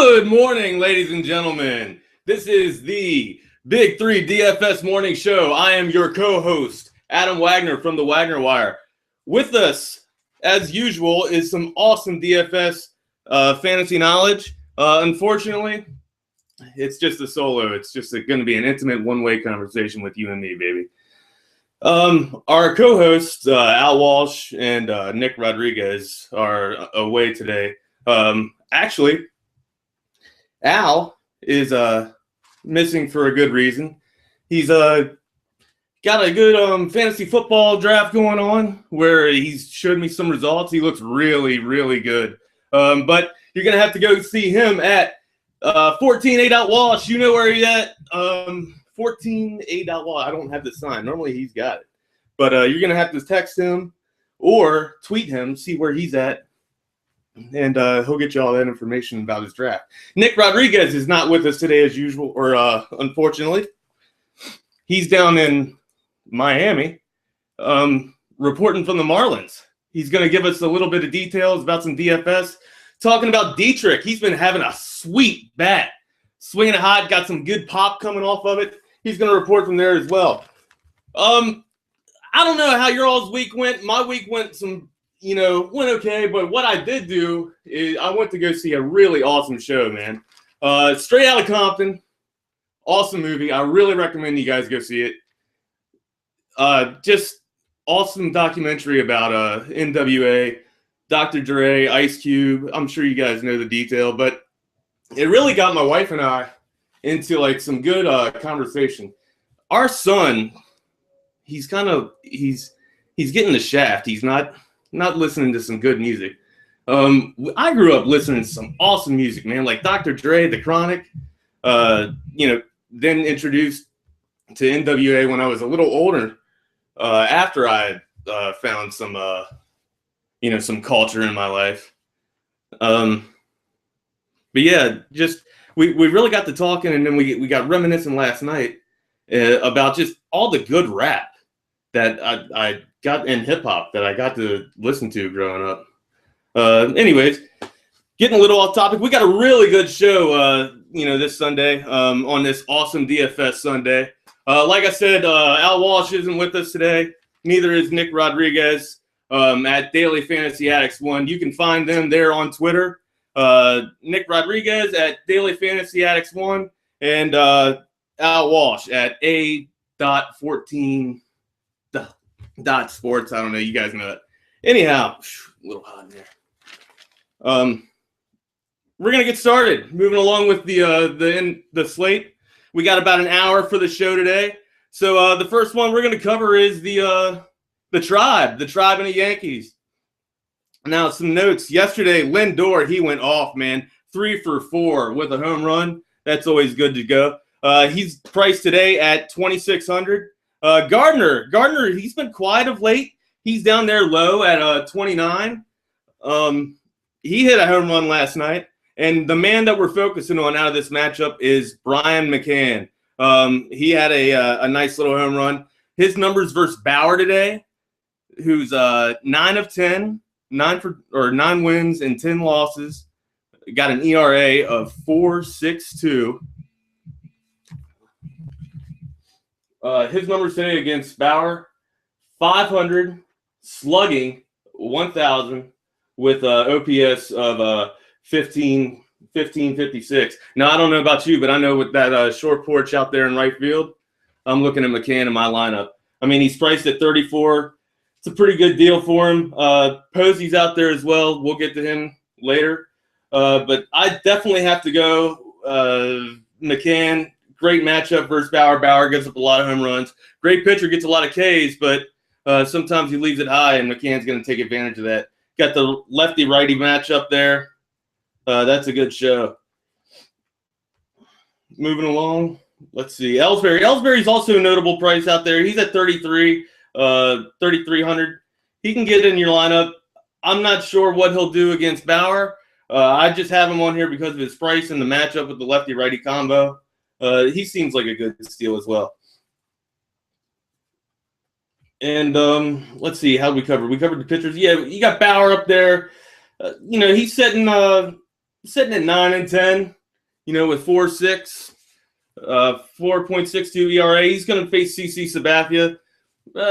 Good morning, ladies and gentlemen. This is the BIG3 DFS Morning Show. I am your co-host, Adam Wagner from the Wagner Wire. With us, as usual, is some awesome DFS fantasy knowledge. Unfortunately, it's just a solo. It's just going to be an intimate one-way conversation with you and me, baby. Our co-hosts, Al Walsh and Nick Rodriguez, are away today. Actually, Al is missing for a good reason. He's got a good fantasy football draft going on where he's showed me some results. He looks really, really good. But you're going to have to go see him at 14-8 out Walsh. You know where he's at. 14-8 out Walsh. I don't have the sign. Normally he's got it. But you're going to have to text him or tweet him, see where he's at. And he'll get you all that information about his draft. Nick Rodriguez is not with us today as usual, or unfortunately. He's down in Miami reporting from the Marlins. He's going to give us a little bit of details about some DFS. Talking about Dietrich. He's been having a sweet bat. Swinging it hot, got some good pop coming off of it. He's going to report from there as well. I don't know how your all's week went. My week went went okay, but what I did do is I went to go see a really awesome show, man. Straight Outta Compton. Awesome movie. I really recommend you guys go see it. Just awesome documentary about NWA, Dr. Dre, Ice Cube. I'm sure you guys know the detail, but it really got my wife and I into like some good conversation. Our son, he's getting the shaft. He's not listening to some good music. I grew up listening to some awesome music, man, like Dr. Dre, The Chronic, then introduced to NWA when I was a little older, after I found some culture in my life. But yeah, just we really got to talking, and then we got reminiscing last night about just all the good rap that I got in hip hop that I got to listen to growing up. Anyways, getting a little off topic. We got a really good show, this Sunday, on this awesome DFS Sunday. Like I said, Al Walsh isn't with us today. Neither is Nick Rodriguez at Daily Fantasy Addicts 1. You can find them there on Twitter. Nick Rodriguez at Daily Fantasy Addicts 1 and Al Walsh at A.14. .sports. I don't know. You guys know it. Anyhow, a little hot in there. We're gonna get started. Moving along with the slate. We got about an hour for the show today. So the first one we're gonna cover is the Tribe and the Yankees. Now some notes. Yesterday, Lindor, he went off, man. 3 for 4 with a home run. That's always good to go. He's priced today at 2,600. Gardner, he's been quiet of late. He's down there low at 29. He hit a home run last night. And the man that we're focusing on out of this matchup is Brian McCann. He had a nice little home run. His numbers versus Bauer today, who's 9 of 10, 9 wins and 10 losses. Got an ERA of 4.62. His numbers today against Bauer, 500, slugging 1,000 with OPS of 1556. Now, I don't know about you, but I know with that short porch out there in right field, I'm looking at McCann in my lineup. I mean, he's priced at 34. It's a pretty good deal for him. Posey's out there as well. We'll get to him later. But I definitely have to go McCann. Great matchup versus Bauer. Bauer gives up a lot of home runs. Great pitcher, gets a lot of Ks, but sometimes he leaves it high, and McCann's going to take advantage of that. Got the lefty-righty matchup there. That's a good show. Moving along, let's see. Ellsbury's also a notable price out there. He's at 3,300. He can get in your lineup. I'm not sure what he'll do against Bauer. I just have him on here because of his price and the matchup with the lefty-righty combo. He seems like a good steal as well. And let's see, how did we cover? We covered the pitchers. Yeah, you got Bauer up there. He's setting sitting at 9-10, with 4.6, 4.62 ERA. He's going to face CC Sabathia.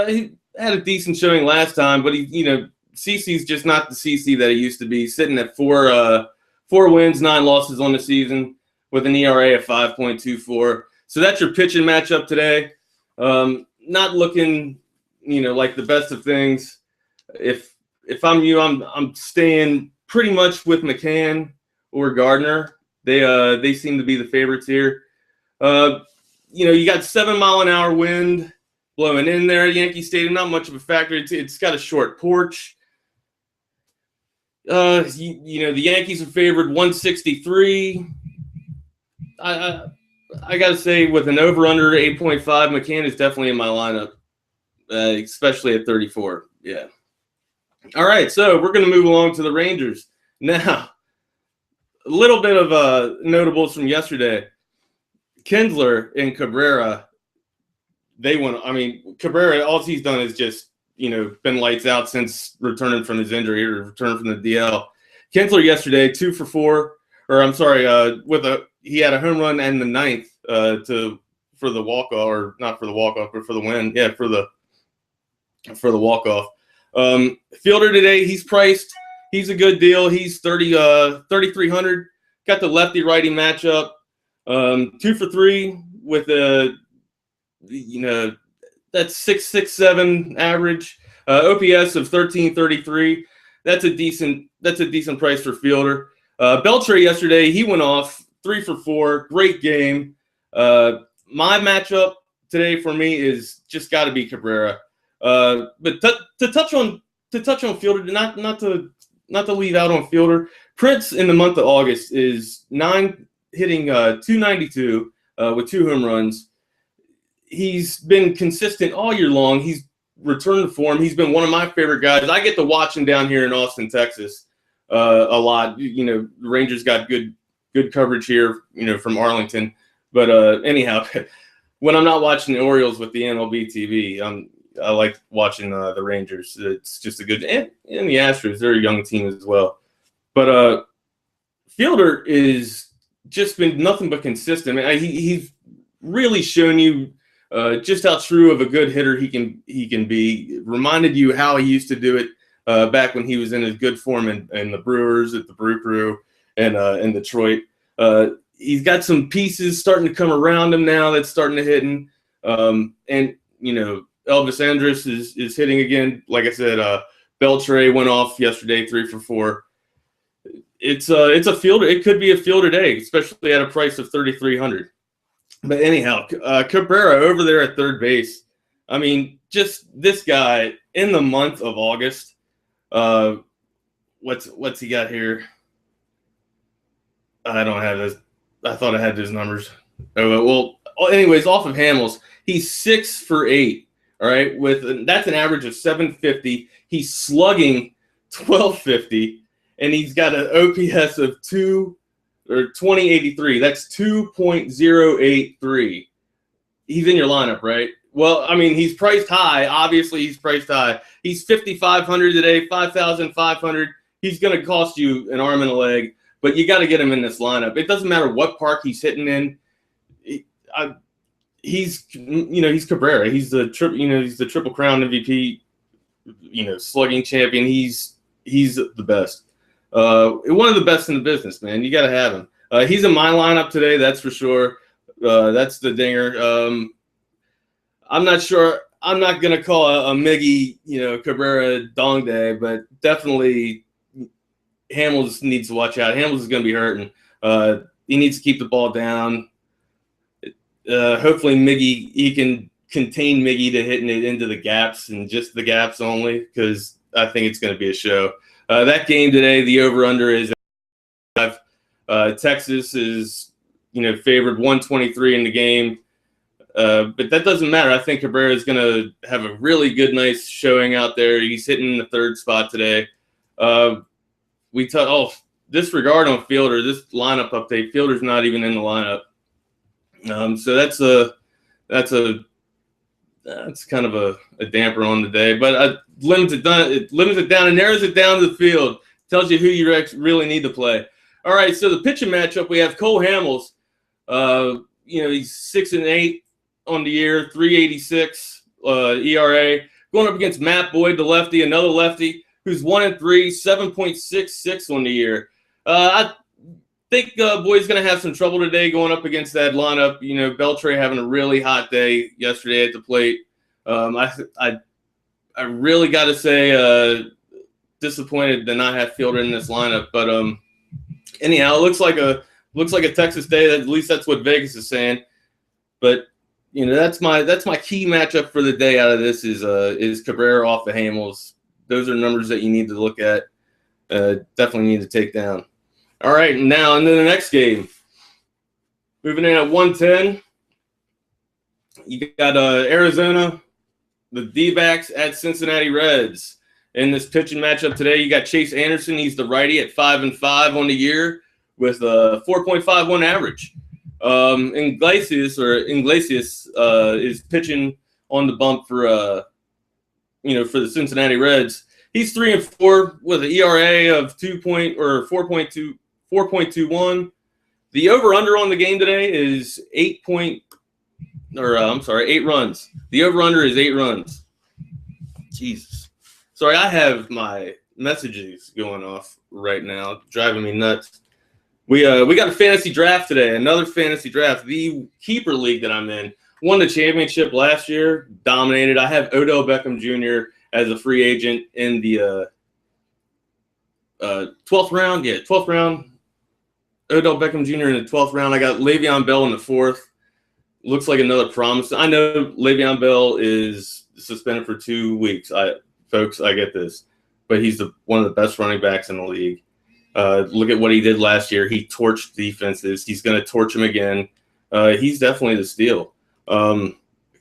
He had a decent showing last time, but CC's just not the CC that he used to be, sitting at four wins, 9 losses on the season with an ERA of 5.24. So that's your pitching matchup today. Not looking, like the best of things. If I'm you, I'm staying pretty much with McCann or Gardner. They seem to be the favorites here. You got 7-mile-an-hour wind blowing in there at Yankee Stadium. Not much of a factor. It's got a short porch. The Yankees are favored 163. I got to say, with an over-under 8.5, McCann is definitely in my lineup, especially at 34. Yeah. All right, so we're going to move along to the Rangers. Now, a little bit of notables from yesterday. Kinsler and Cabrera, they went. I mean, Cabrera, all he's done is just, been lights out since returning from his injury or returning from the DL. Kinsler yesterday, 2 for 4. Or I'm sorry, he had a home run and the 9th for the walk-off, or not for the walk-off, but for the win. Yeah, for the walk-off. Fielder today, he's priced. He's a good deal. He's 3,300. Got the lefty-righty matchup. 2 for 3 with that's 6.67 average. OPS of 1333. That's a decent price for Fielder. Beltre yesterday, he went off 3 for 4. Great game. My matchup today for me is just got to be Cabrera. But to touch on Fielder, not to leave out on Fielder. Prince in the month of August is hitting 292 with 2 home runs. He's been consistent all year long. He's returned to form. He's been one of my favorite guys. I get to watch him down here in Austin, Texas, a lot. The Rangers got good coverage here, from Arlington. But anyhow, when I'm not watching the Orioles with the MLB TV, I like watching the Rangers. It's just a good, and the Astros, they're a young team as well. But Fielder is just been nothing but consistent. I mean, he's really shown you just how true of a good hitter he can be. Reminded you how he used to do it back when he was in his good form in the Brewers, at the Brew Crew, and in Detroit. He's got some pieces starting to come around him now that's starting to hit him. And Elvis Andrus is hitting again. Like I said, Beltre went off yesterday, 3 for 4. It's a Fielder. It could be a Fielder day, especially at a price of 3,300. But anyhow, Cabrera over there at third base. I mean, just this guy in the month of August. What's he got here? I don't have this. I thought I had his numbers. Oh, well, anyways, off of Hamels, he's 6 for 8. All right, that's an average of 750. He's slugging 1250, and he's got an OPS of 2083. That's 2.083. He's in your lineup, right? Well, I mean, he's priced high. Obviously, he's priced high. He's 5,500 today, 5,500. He's going to cost you an arm and a leg, but you got to get him in this lineup. It doesn't matter what park he's hitting in. He's Cabrera. He's the Triple Crown MVP, slugging champion. He's the best. One of the best in the business, man. You got to have him. He's in my lineup today, that's for sure. That's the dinger. I'm not sure. I'm not going to call a Miggy, Cabrera dong day, but definitely Hamels needs to watch out. Hamels is going to be hurting. He needs to keep the ball down. Hopefully he can contain Miggy to hitting it into the gaps and just the gaps only, because I think it's going to be a show. That game today, the over-under is 5. Texas is, favored 123 in the game. But that doesn't matter. I think Cabrera is going to have a really good, nice showing out there. He's hitting the third spot today. Disregard on Fielder. This lineup update, Fielder's not even in the lineup. So that's kind of a damper on the day. But it limits it down and narrows it down to the field. Tells you who you really need to play. All right, so the pitching matchup, we have Cole Hamels. He's 6-8 on the year, 3.86 ERA, going up against Matt Boyd, the lefty, another lefty, who's 1-3, 7.66 on the year. I think Boyd's going to have some trouble today going up against that lineup. Beltre having a really hot day yesterday at the plate. I really got to say, disappointed to not have Fielder in this lineup. But anyhow, it looks like a Texas day. At least that's what Vegas is saying. But that's my key matchup for the day out of this is Cabrera off the Hamels. Those are numbers that you need to look at. Definitely need to take down. All right, now into the next game. Moving in at 110. You got Arizona, the D-backs at Cincinnati Reds. In this pitching matchup today, you got Chase Anderson. He's the righty at 5-5 on the year with a 4.51 average. Iglesias is pitching on the bump for the Cincinnati Reds. He's 3-4 with an ERA of 4.21. The over/under on the game today is 8 runs. The over/under is 8 runs. Jesus. Sorry, I have my messages going off right now, driving me nuts. We got a fantasy draft today, another fantasy draft. The keeper league that I'm in won the championship last year, dominated. I have Odell Beckham Jr. as a free agent in the 12th round. Yeah, 12th round. Odell Beckham Jr. in the 12th round. I got Le'Veon Bell in the 4th. Looks like another promise. I know Le'Veon Bell is suspended for 2 weeks. Folks, I get this. But he's one of the best running backs in the league. Look at what he did last year. He torched defenses. He's going to torch them again. He's definitely the steal,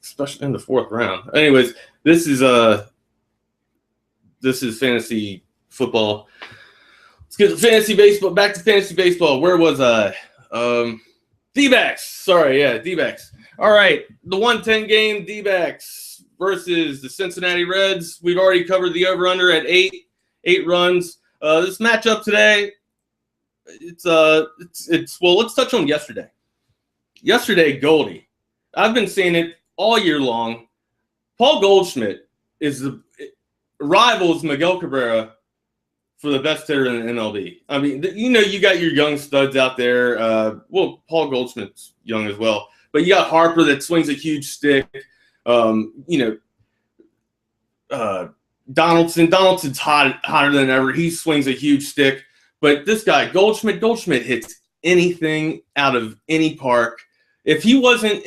especially in the 4th round. Anyways, this is fantasy football. Let's get to fantasy baseball. Back to fantasy baseball. Where was I? D-backs. Sorry, yeah, D-backs. All right, the 110 game, D-backs versus the Cincinnati Reds. We've already covered the over/under at 8 runs. This matchup today, well, let's touch on yesterday. Yesterday, Goldie. I've been saying it all year long. Paul Goldschmidt rivals Miguel Cabrera for the best hitter in the MLB. I mean, you got your young studs out there. Paul Goldschmidt's young as well. But you got Harper that swings a huge stick. Donaldson's hotter than ever. He swings a huge stick. But this guy, Goldschmidt hits anything out of any park. If he wasn't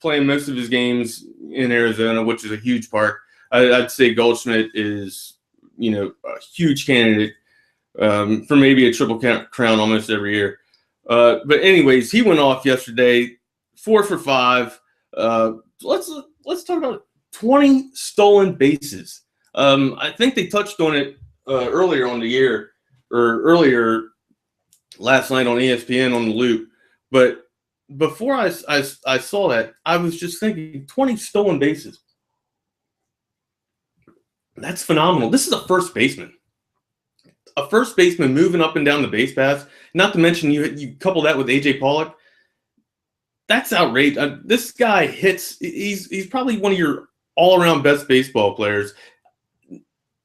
playing most of his games in Arizona, which is a huge park, I'd say Goldschmidt is, a huge candidate for maybe a triple crown almost every year. But anyways, he went off yesterday, 4 for 5. Let's talk about 20 stolen bases. I think they touched on it earlier on the year, or earlier last night on ESPN on the Loop. But before I saw that, I was just thinking 20 stolen bases. That's phenomenal. This is a first baseman. A first baseman moving up and down the base paths. Not to mention you couple that with A.J. Pollock. That's outrageous. This guy hits. He's probably one of your all-around best baseball players.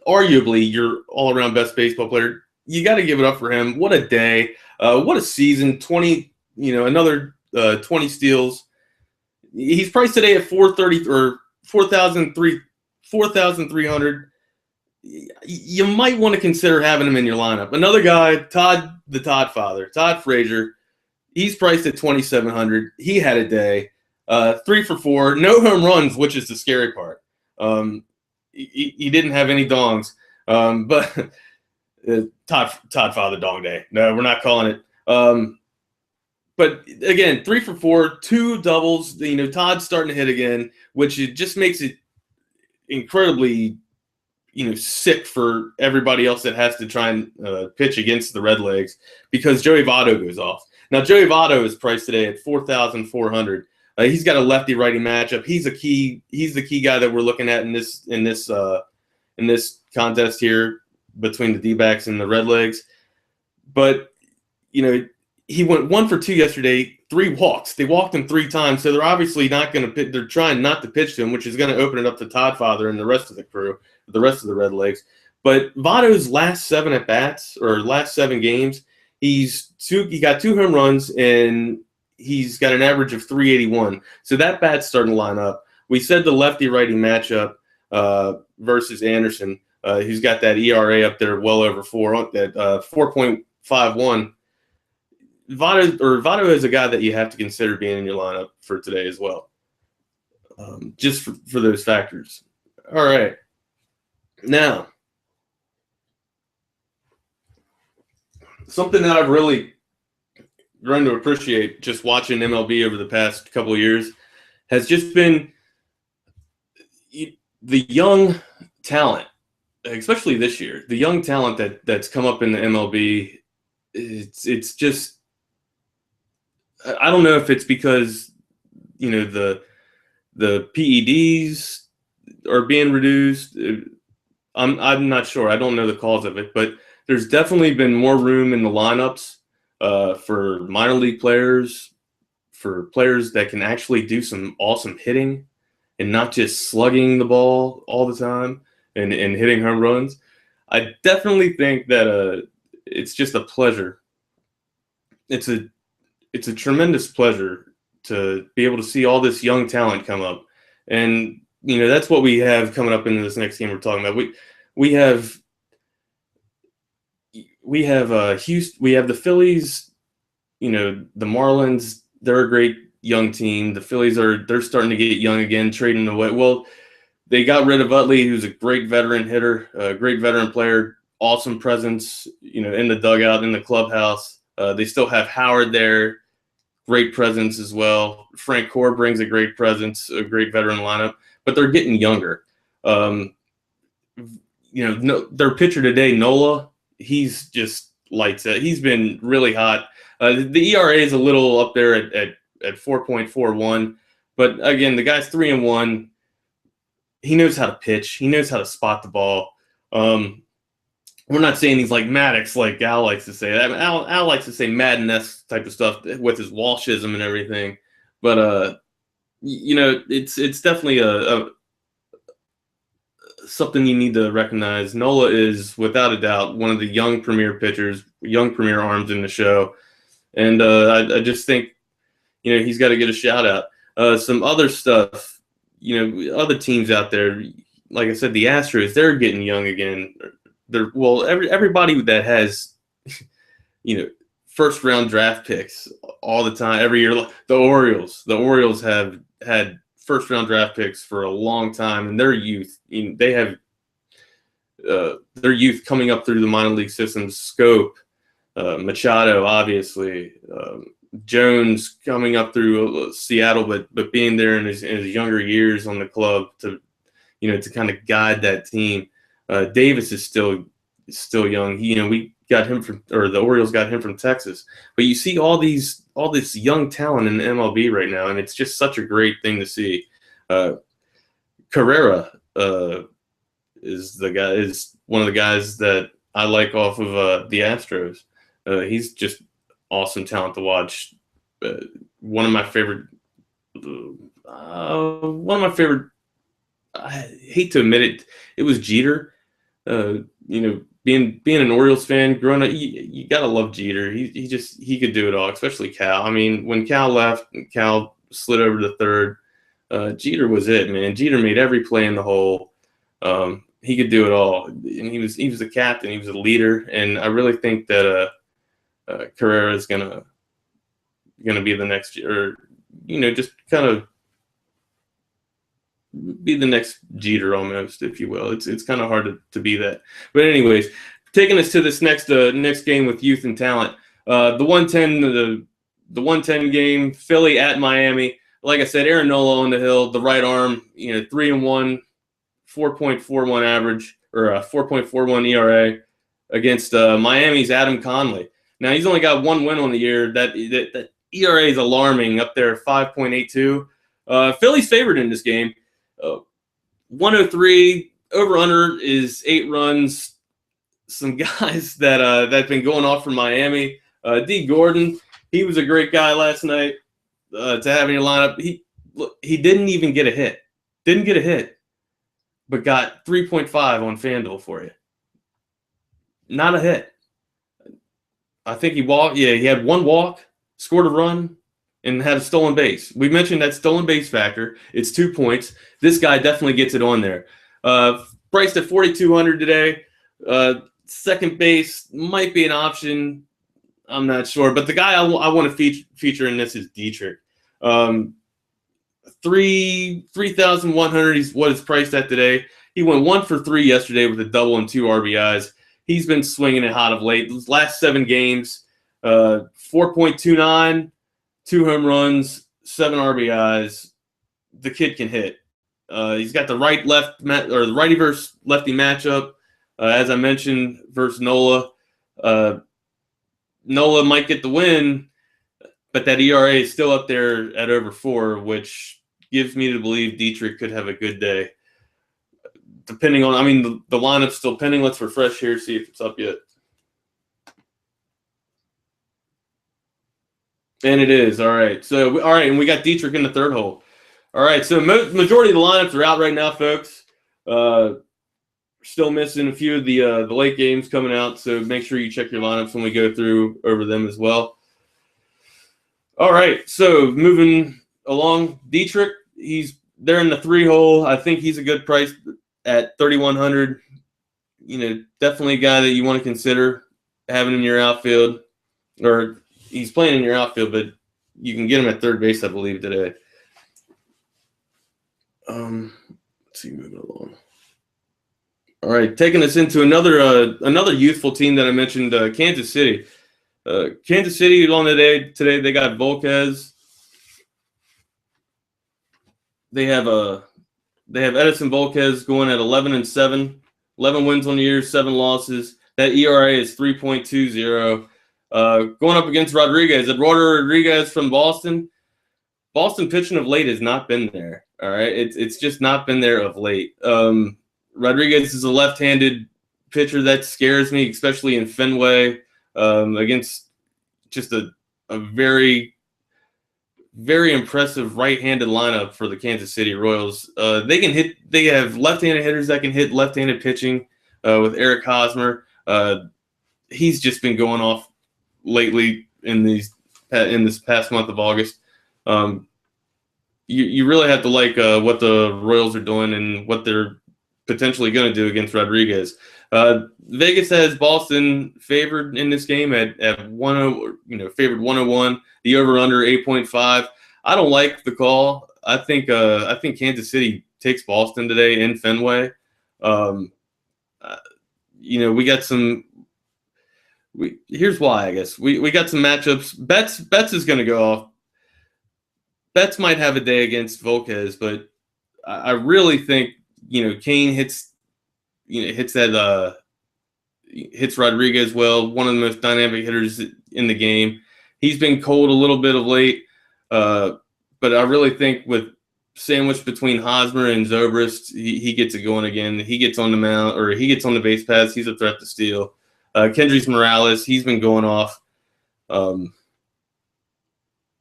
Arguably your all-around best baseball player. You got to give it up for him. What a day. What a season. 20. Another 20 steals. He's priced today at 430 or 4,300. You might want to consider having him in your lineup. Another guy, Todd Frazier. He's priced at 2,700. He had a day. 3 for 4. No home runs, which is the scary part. He didn't have any dongs. But Todd Father Dong Day. No, we're not calling it. But again, 3 for 4, 2 doubles. Todd's starting to hit again, which it just makes it incredibly, sick for everybody else that has to try and pitch against the Redlegs because Joey Votto goes off. Now, Joey Votto is priced today at 4,400. He's got a lefty-righty matchup. He's the key guy that we're looking at in this contest here between the D-backs and the Redlegs. but he went 1 for 2 yesterday, 3 walks. They walked him 3 times, so they're obviously not going to. They're trying not to pitch to him, which is going to open it up to Todd Father and the rest of the crew, the rest of the Red Legs. But Votto's last 7 at bats or last 7 games, he got 2 home runs and he's got an average of 381. So that bat's starting to line up. We said the lefty-righty matchup versus Anderson. He's got that ERA up there well over 4, at 4.51. Votto is a guy that you have to consider being in your lineup for today as well, just for those factors. All right. Now, something that I've really grown to appreciate just watching MLB over the past couple of years has just been the young talent, especially this year. The young talent that's come up in the MLB, it's just, I don't know if it's because the PEDs are being reduced. I'm not sure. I don't know the cause of it, but there's definitely been more room in the lineups for minor league players, for players that can actually do some awesome hitting and not just slugging the ball all the time and hitting home runs. I definitely think that it's just a pleasure. It's a tremendous pleasure to be able to see all this young talent come up. And, that's what we have coming up in this next game we're talking about. We have Houston, we have the Phillies, the Marlins, they're a great young team. The Phillies they're starting to get young again, trading away. Well, they got rid of Utley, who's a great veteran hitter, a great veteran player, awesome presence, in the dugout, in the clubhouse. They still have Howard there, great presence as well. Frank Core brings a great presence, a great veteran lineup, but they're getting younger. Their pitcher today, Nola, he's just lights out. He's been really hot. The ERA is a little up there at 4.41, but again, the guy's 3-1. He knows how to pitch. He knows how to spot the ball. We're not saying he's like Maddox, like Al likes to say. Al likes to say Madden-esque type of stuff with his Walshism and everything. But it's definitely a something you need to recognize. Nola is without a doubt one of the young premier pitchers, young premier arms in the show, and I just think he's got to get a shout out. Some other stuff, other teams out there, like I said, the Astros, they're getting young again. Everybody that has, first round draft picks all the time, every year. The Orioles have had first round draft picks for a long time, and their youth, they have their youth coming up through the minor league system. Scope, Machado, obviously, Jones coming up through Seattle, but being there in his younger years on the club to kind of guide that team. Davis is still young. We got him the Orioles got him from Texas. But you see all this young talent in the MLB right now, and it's just such a great thing to see. Carrera is one of the guys that I like off of the Astros. He's just awesome talent to watch. One of my favorite. I hate to admit it. It was Jeter. Being an Orioles fan growing up, you gotta love Jeter. He could do it all, especially Cal. I mean, when Cal left, Cal slid over to third. Jeter was it, man. Jeter made every play in the hole. He could do it all, and he was the captain. He was a leader, and I really think that Carrera is gonna be the next, or just kind of be the next Jeter almost, if you will. It's kind of hard to be that. But anyways, taking us to this next game with youth and talent. The 110 game, Philly at Miami. Like I said, Aaron Nola on the hill, the right arm, 3-1, 4.41 average, or 4.41 ERA against Miami's Adam Conley. Now he's only got 1 win on the year. That ERA is alarming, up there, 5.82. Philly's favored in this game. 103 over under is 8 runs. some guys that've been going off for Miami. D. Gordon, he was a great guy last night to have in your lineup. He didn't even get a hit. Didn't get a hit, but got 3.5 on FanDuel for you. Not a hit. I think he walked. Yeah, he had one walk, scored a run, and had a stolen base. We mentioned that stolen base factor. It's 2 points. This guy definitely gets it on there. Priced at 4,200 today. Second base might be an option. I'm not sure, but the guy I want to feature in this is Dietrich. 3,100 is what it's priced at today. He went 1 for 3 yesterday with a double and 2 RBIs. He's been swinging it hot of late. His last 7 games, 4.29, 2 home runs, 7 RBIs. The kid can hit. He's got the the righty versus lefty matchup. As I mentioned, versus Nola. Nola might get the win, but that ERA is still up there at over 4, which gives me to believe Dietrich could have a good day. Depending on, the lineup's still pending. Let's refresh here, see if it's up yet. And it is. All right. And we got Dietrich in the third hole. All right. So majority of the lineups are out right now, folks. Still missing a few of the late games coming out, so make sure you check your lineups when we go through over them as well. All right. So moving along, Dietrich, he's there in the 3 hole. I think he's a good price at 3,100. Definitely a guy that you want to consider having in your outfield, or he's playing in your outfield, but you can get him at third base, I believe, today. Let's see, moving along. All right, taking us into another youthful team that I mentioned, Kansas City. Kansas City on the day today, they got Volquez. They have Edison Volquez going at 11-7, 11 wins on the year, 7 losses. That ERA is 3.20. Going up against Rodriguez. Eduardo Rodriguez from Boston. Boston pitching of late has not been there. All right, it's just not been there of late. Rodriguez is a left-handed pitcher that scares me, especially in Fenway, against just a very, very impressive right-handed lineup for the Kansas City Royals. They can hit. They have left-handed hitters that can hit left-handed pitching with Eric Hosmer. He's just been going off lately in this past month of August. You really have to like what the Royals are doing and what they're potentially going to do against Rodriguez. Vegas has Boston favored in this game at 10, favored 101. The over/under 8.5. I don't like the call. I think Kansas City takes Boston today in Fenway. We got some. Here's why, I guess. We got some matchups. Betts is going to go off. Betts might have a day against Volquez, but I really think Kane hits Rodriguez well. One of the most dynamic hitters in the game. He's been cold a little bit of late, but I really think with sandwiched between Hosmer and Zobrist, he gets it going again. He gets on the mound, or he gets on the base paths. He's a threat to steal. Kendrys Morales, he's been going off.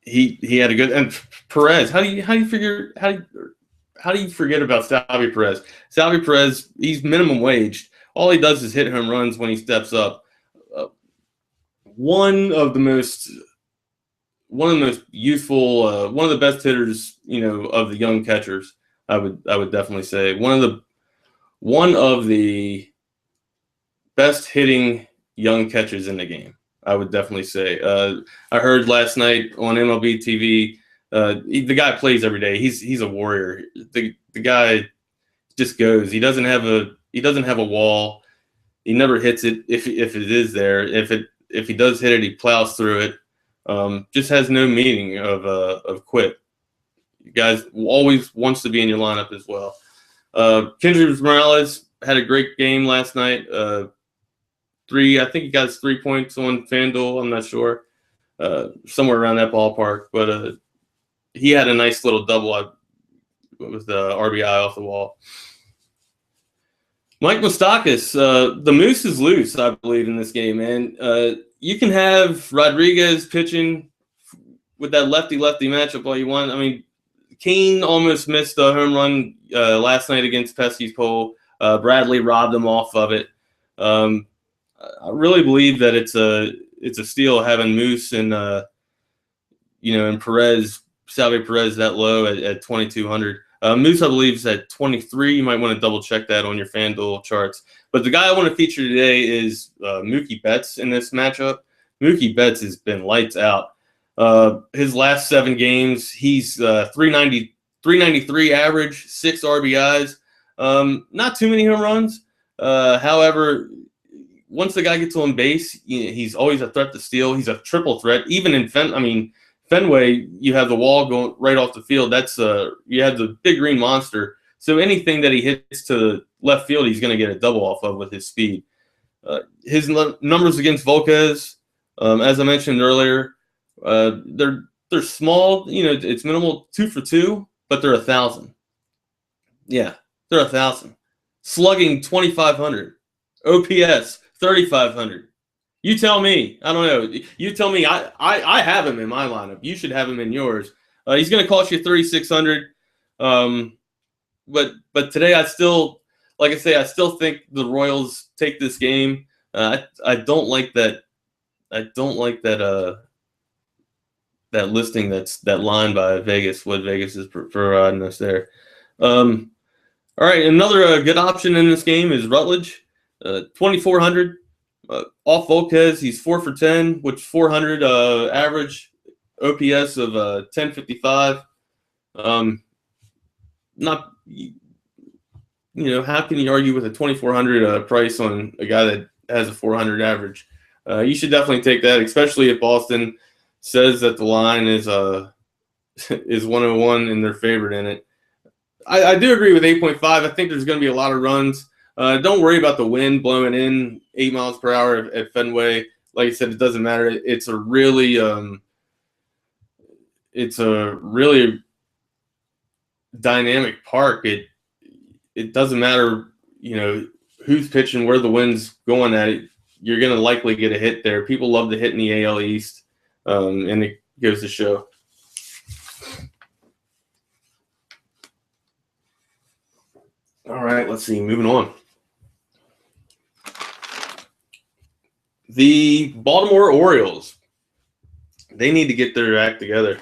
He had a good, and Perez. How do you forget about Salvi Perez? Salvi Perez, he's minimum waged. All he does is hit home runs when he steps up. One of the most youthful, one of the best hitters, of the young catchers. I would definitely say one of the best hitting young catchers in the game. I would definitely say. I heard last night on MLB TV. The guy plays every day. He's a warrior. The guy just goes. He doesn't have a wall. He never hits it if it is there. If he does hit it, he plows through it. Just has no meaning of quit. You guys always wants to be in your lineup as well. Kendrys Morales had a great game last night. I think he got his 3 points on FanDuel. I'm not sure. Somewhere around that ballpark. But he had a nice little double with the RBI off the wall. Mike Moustakas, the moose is loose, I believe, in this game, man. You can have Rodriguez pitching with that lefty-lefty matchup all you want. I mean, Kane almost missed a home run last night against Pesky's Pole. Bradley robbed him off of it. I really believe that it's a steal having Moose and and Perez, Salve Perez that low at 2,200. Moose, I believe, is at 23. You might want to double check that on your FanDuel charts. But the guy I want to feature today is Mookie Betts in this matchup. Mookie Betts has been lights out. His last 7 games, he's 393 average, 6 RBIs. Not too many home runs. However, once the guy gets on base, he's always a threat to steal. He's a triple threat. Even in Fenway, you have the wall going right off the field. That's you have the big green monster. So anything that he hits to left field, he's going to get a double off of with his speed. His numbers against Volquez, as I mentioned earlier, they're small. It's minimal 2 for 2, but they're 1,000. Yeah, they're 1,000. Slugging 2,500. OPS 3,500. You tell me. I don't know. You tell me. I have him in my lineup. You should have him in yours. He's going to cost you 3,600. But today I still think the Royals take this game. I don't like that. I don't like that. That listing that line by Vegas. What Vegas is providing us there. All right, another good option in this game is Rutledge, 2,400. Off Volquez, he's 4 for 10, which 400 average OPS of 1055. Not, how can you argue with a 2,400 price on a guy that has a 400 average? You should definitely take that, especially if Boston says that the line is 101 and they're favored in it. I do agree with 8.5. I think there's going to be a lot of runs. Don't worry about the wind blowing in 8 miles per hour at Fenway. Like I said, it doesn't matter. It's a really dynamic park. It doesn't matter, who's pitching, where the wind's going at it. You're going to likely get a hit there. People love to hit in the AL East, and it goes to show. All right, let's see. Moving on. The Baltimore Orioles, they need to get their act together.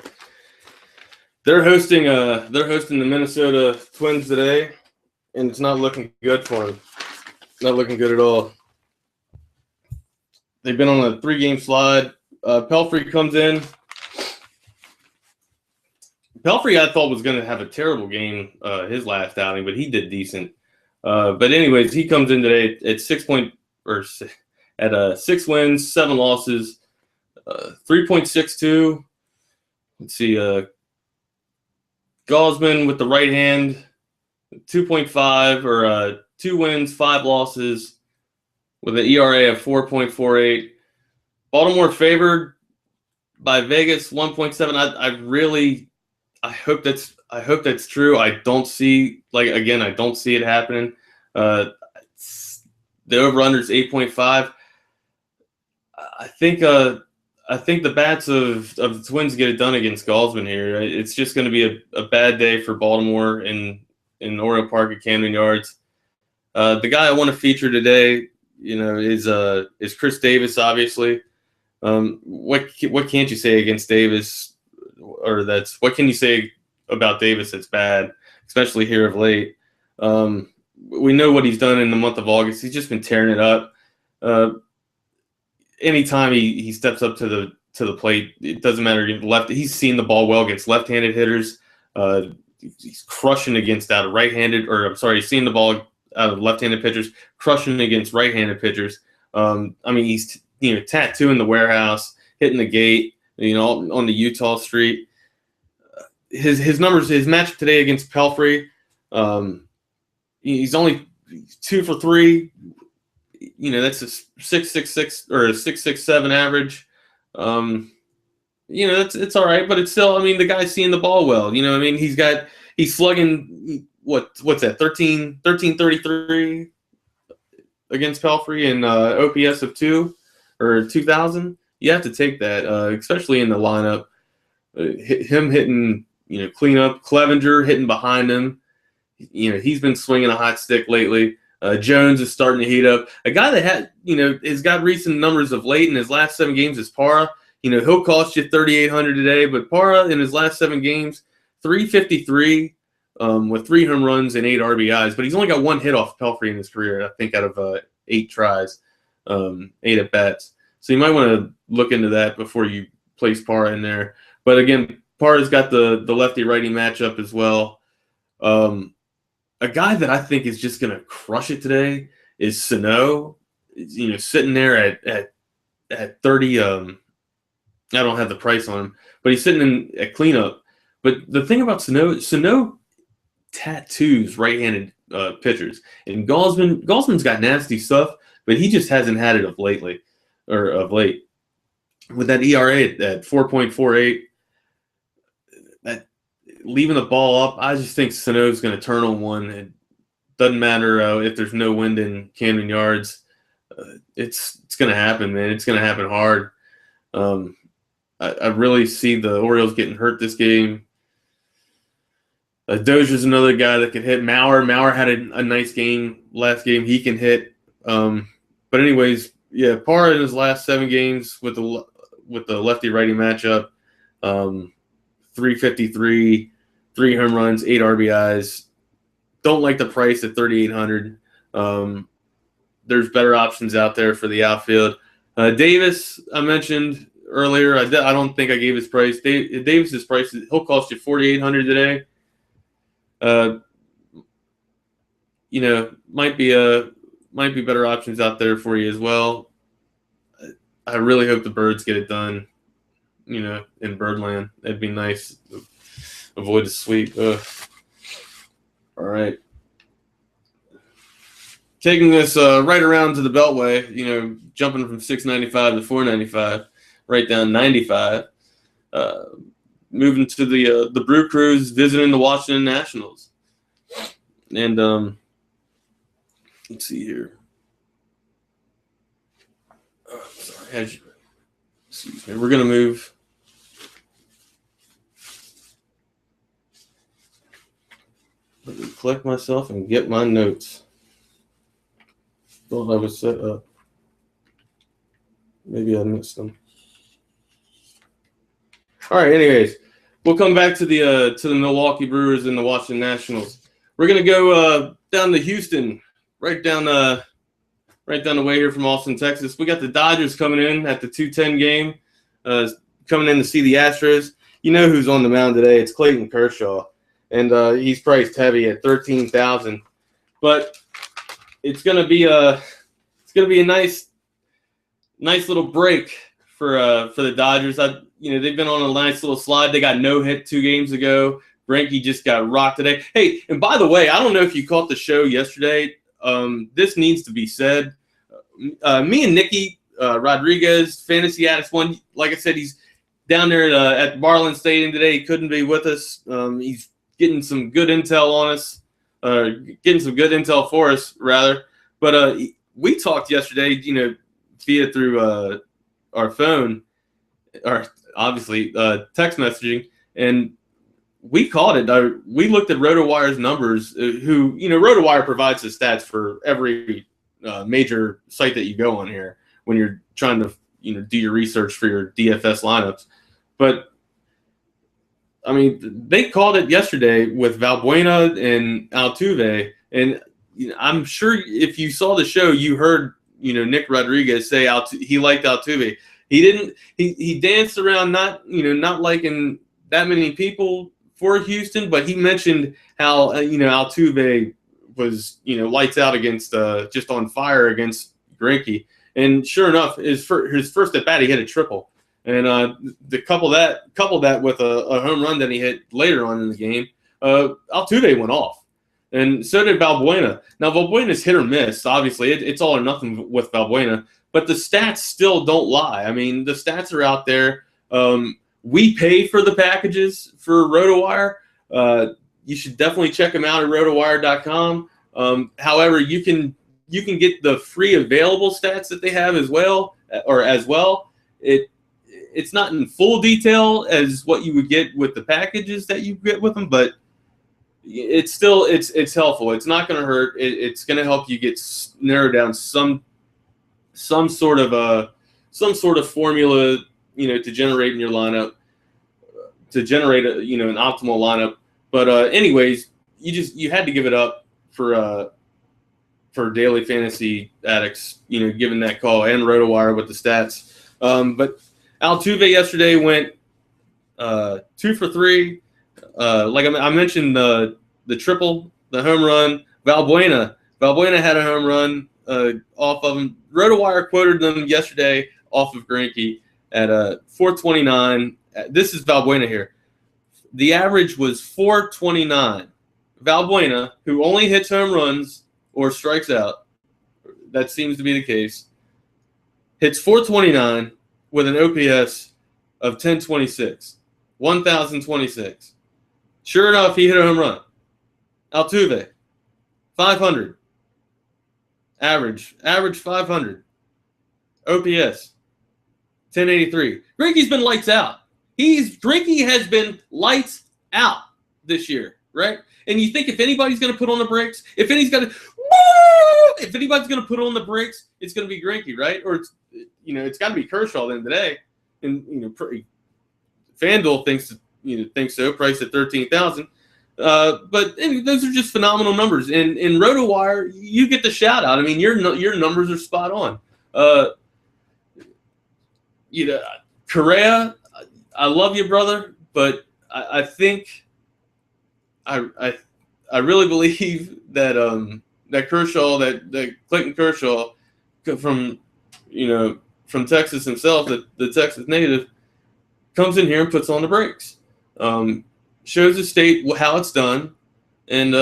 They're hosting the Minnesota Twins today, and it's not looking good for them. Not looking good at all. They've been on a 3-game slide. Pelfrey comes in. Pelfrey, I thought, was going to have a terrible game his last outing, but he did decent. But anyways, he comes in today at 6 wins, 7 losses, 3.62. Let's see, Gosman with the right hand, 2.5 or 2 wins, 5 losses, with an ERA of 4.48. Baltimore favored by Vegas 1.7. I hope that's true. I don't see it happening. The over/under is 8.5. I think the bats of the Twins get it done against Gosman here. It's just going to be a bad day for Baltimore in Oriole Park at Camden Yards. The guy I want to feature today, is Chris Davis. Obviously, what can't you say against Davis? Or what can you say about Davis that's bad, especially here of late? We know what he's done in the month of August. He's just been tearing it up. Anytime he steps up to the plate, it doesn't matter. He's seen the ball well against left-handed hitters. He's crushing against he's seeing the ball out of left-handed pitchers, crushing against right-handed pitchers. He's tattooing the warehouse, hitting the gate, on the Utah street. His numbers, his matchup today against Pelfrey, he's only 2 for 3. That's a 6.66 or a 6.67 average. It's all right, but it's still, the guy's seeing the ball well. He's slugging what's that, 1333. against Pelfrey and OPS of 2,000. You have to take that, especially in the lineup. Him hitting, cleanup, Clevenger hitting behind him. He's been swinging a hot stick lately. Jones is starting to heat up. A guy that has got recent numbers of late in his last 7 games is Parra. He'll cost you 3,800 today, but Parra in his last 7 games, 353 with 3 home runs and 8 RBIs. But he's only got 1 hit off Pelfrey in his career, I think, out of 8 tries, 8 at bats. So you might want to look into that before you place Parra in there. But again, Parra's got the lefty-righty matchup as well. A guy that I think is just going to crush it today is Sano. Sitting there at 30. I don't have the price on him, but he's sitting in at cleanup. But the thing about Sano tattoos right-handed pitchers, and Gosman's got nasty stuff, but he just hasn't had it of late. With that ERA at 4.48, that leaving the ball up, I just think Sano's going to turn on one. It doesn't matter if there's no wind in Camden Yards. It's going to happen, man. It's going to happen hard. I really see the Orioles getting hurt this game. Dozier's another guy that can hit. Maurer had a nice game last game. He can hit. But anyways, yeah, Parra in his last 7 games with the lefty-righty matchup, 353, 3 home runs, 8 RBIs. Don't like the price at 3,800. There's better options out there for the outfield. Davis, I mentioned earlier. I don't think I gave his price. Davis's price, he'll cost you 4,800 today. Might be better options out there for you as well. I really hope the Birds get it done, in Birdland. That'd be nice. Avoid the sweep. All right. Taking us right around to the Beltway, jumping from 695 to 495, right down 95. Moving to the Brew Crews, visiting the Washington Nationals. And let's see here. Sorry, excuse me. We're going to move. Let me collect myself and get my notes. Thought I was set up. Maybe I missed them. All right. Anyways, we'll come back to the Milwaukee Brewers and the Washington Nationals. We're gonna go down to Houston, right down the way here from Austin, Texas. We got the Dodgers coming in at the 2:10 game, coming in to see the Astros. You know who's on the mound today? It's Clayton Kershaw, and he's priced heavy at 13,000. But it's gonna be a nice little break for the Dodgers. They've been on a nice little slide. They got no hit 2 games ago. Greinke just got rocked today. Hey, and by the way, I don't know if you caught the show yesterday. This needs to be said. Me and Nicky Rodriguez, Fantasy Addicts One, like I said, he's down there at Marlin Stadium today. He couldn't be with us. He's getting some good intel on us, getting some good intel for us, rather. But we talked yesterday, via through our phone, or obviously text messaging, and we called it. We looked at RotoWire's numbers. RotoWire provides the stats for every major site that you go on here when you're trying to do your research for your DFS lineups. But I mean, they called it yesterday with Valbuena and Altuve, and I'm sure if you saw the show, you heard Nick Rodriguez say he liked Altuve. He didn't. He danced around not liking that many people for Houston, but he mentioned how Altuve was lights out against just on fire against Greinke, and sure enough, his first at bat he hit a triple, and to couple that with a home run that he hit later on in the game, Altuve went off, and so did Valbuena. Now Valbuena's hit or miss. Obviously, it's all or nothing with Valbuena, but the stats still don't lie. I mean, the stats are out there. We pay for the packages for RotoWire. You should definitely check them out at rotowire.com. However, you can you can get the free available stats that they have as well. It's not in full detail as what you would get with the packages that you get with them, but it's still it's helpful. It's not going to hurt. It's going to help you narrow down some sort of formula, to generate in your lineup, to generate an optimal lineup. But anyways, you had to give it up for daily fantasy addicts, given that call, and RotoWire with the stats. But Altuve yesterday went 2 for 3. Like I mentioned, the triple, the home run. Valbuena had a home run off of him. RotoWire quoted them yesterday off of Greinke at 429. This is Valbuena here. The average was 429. Valbuena, who only hits home runs or strikes out, that seems to be the case, hits 429 with an OPS of 1026. Sure enough, he hit a home run. Altuve, 500. Average 500. OPS, 1083. Greinke's been lights out. Greinke has been lights out this year, right? And you think if anybody's going to put on the brakes, if anybody's going to put on the brakes, it's going to be Greinke, right? Or it's got to be Kershaw then today. And FanDuel thinks so, priced at 13,000. But those are just phenomenal numbers. And in RotoWire, you get the shout out. I mean, your numbers are spot on. Correa, I love you, brother, but I think I really believe that that Kershaw, that Clayton Kershaw from Texas himself, the Texas native, comes in here and puts on the brakes. Shows the state how it's done, and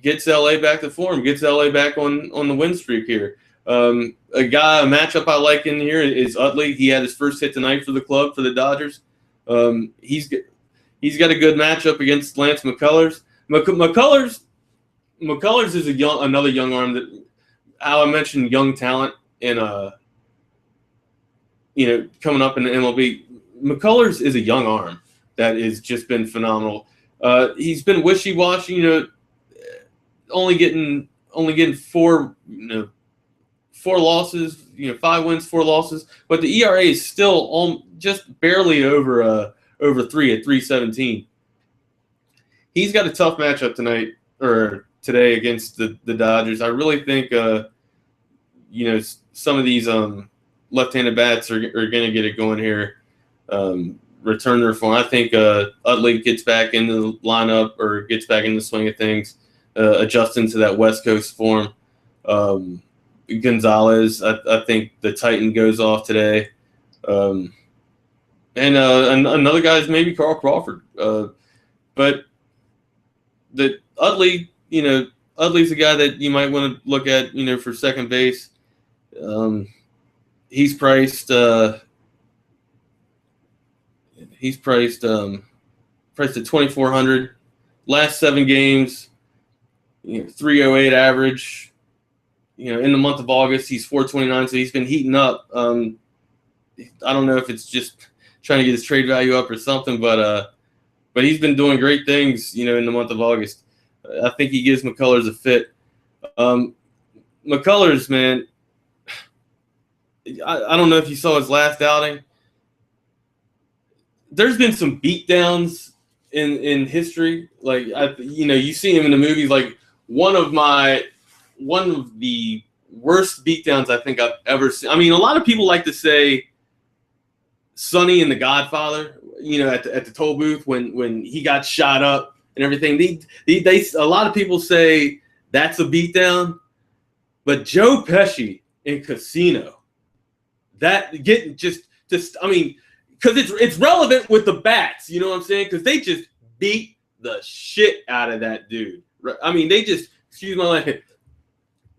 gets LA back to form, gets LA back on the win streak here. A matchup I like in here is Utley. He had his first hit tonight for the club, for the Dodgers. He's got a good matchup against Lance McCullers. McCullers is another young arm that, how I mentioned young talent and coming up in the MLB. McCullers is a young arm that has just been phenomenal. He's been wishy-washy, only getting 4 losses, 5 wins, 4 losses, but the ERA is still just barely over 3 at 3.17. He's got a tough matchup today against the Dodgers. I really think some of these left-handed bats are going to get it going here. Return their form. I think Utley gets back into the lineup or gets back in the swing of things, adjusting to that West Coast form. Gonzalez, I think the Titan goes off today. And another guy is maybe Carl Crawford. But the Utley's a guy that you might want to look at, for second base. He's priced at 2,400. Last 7 games, 308 average. In the month of August, he's 429, so he's been heating up. I don't know if it's just trying to get his trade value up or something, but he's been doing great things, in the month of August. I think he gives McCullers a fit. McCullers, man, I don't know if you saw his last outing. There's been some beatdowns in history. Like, you see him in the movies. Like, one of the worst beatdowns I think I've ever seen. I mean, a lot of people like to say Sonny and The Godfather, at the toll booth when he got shot up and everything. They a lot of people say that's a beatdown, but Joe Pesci in Casino, that getting just I mean, because it's relevant with the bats, you know what I'm saying? Because they just beat the shit out of that dude. I mean, they just, excuse my language,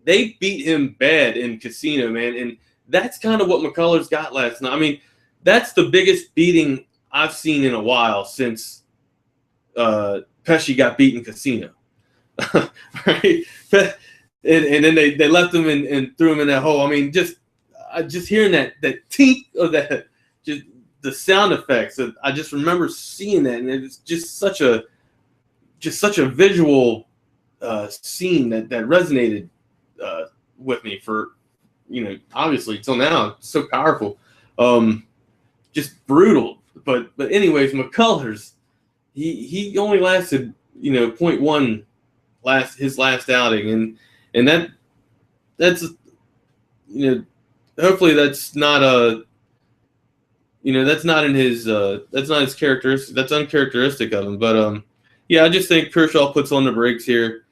they beat him bad in Casino, man. And that's kind of what McCullers got last night. I mean, that's the biggest beating I've seen in a while since Pesci got beat in Casino. Right? and then they left him and threw him in that hole. I mean, just hearing that tink of that, just the sound effects. I just remember seeing that, and it's just such a visual scene that resonated with me for, obviously till now. It's so powerful, just brutal. But anyways, McCullers, he only lasted 0.1 his last outing, and that's hopefully that's not that's not in his that's not his characteristic. That's uncharacteristic of him. But yeah, I just think Kershaw puts on the brakes here.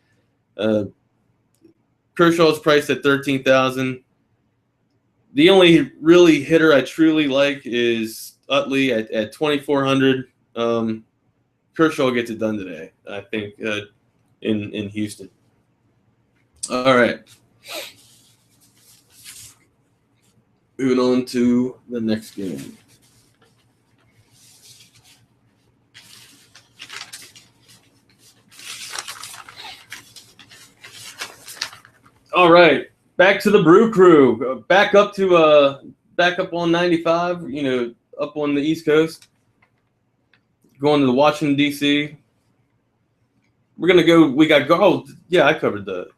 Kershaw's priced at $13,000. The only really hitter I truly like is Utley at $2,400. Kershaw gets it done today, I think, in Houston. All right. Moving on to the next game. All right, back to the Brew Crew. Back up on 95. Up on the East Coast. Going to the Washington D.C. We're gonna go. We got. Oh yeah, I covered the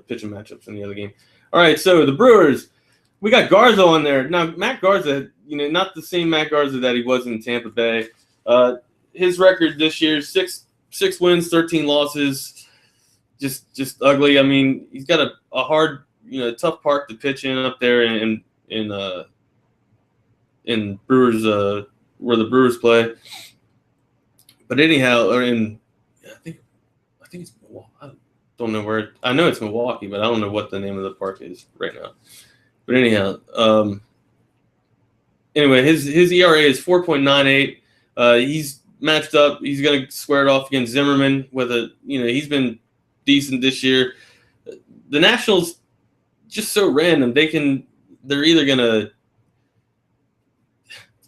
pitching matchups in the other game. All right, so the Brewers. We got Garza on there. Now, Matt Garza, not the same Matt Garza that he was in Tampa Bay. His record this year, six wins, 13 losses. Just ugly. I mean, he's got a hard, tough park to pitch in up there in Brewers, where the Brewers play. But anyhow, I think it's Milwaukee. I don't know where. I know it's Milwaukee, but I don't know what the name of the park is right now. But anyhow, anyway, his ERA is 4.98. He's matched up. He's going to square it off against Zimmerman with he's been decent this year. The Nationals just so random. They're either going to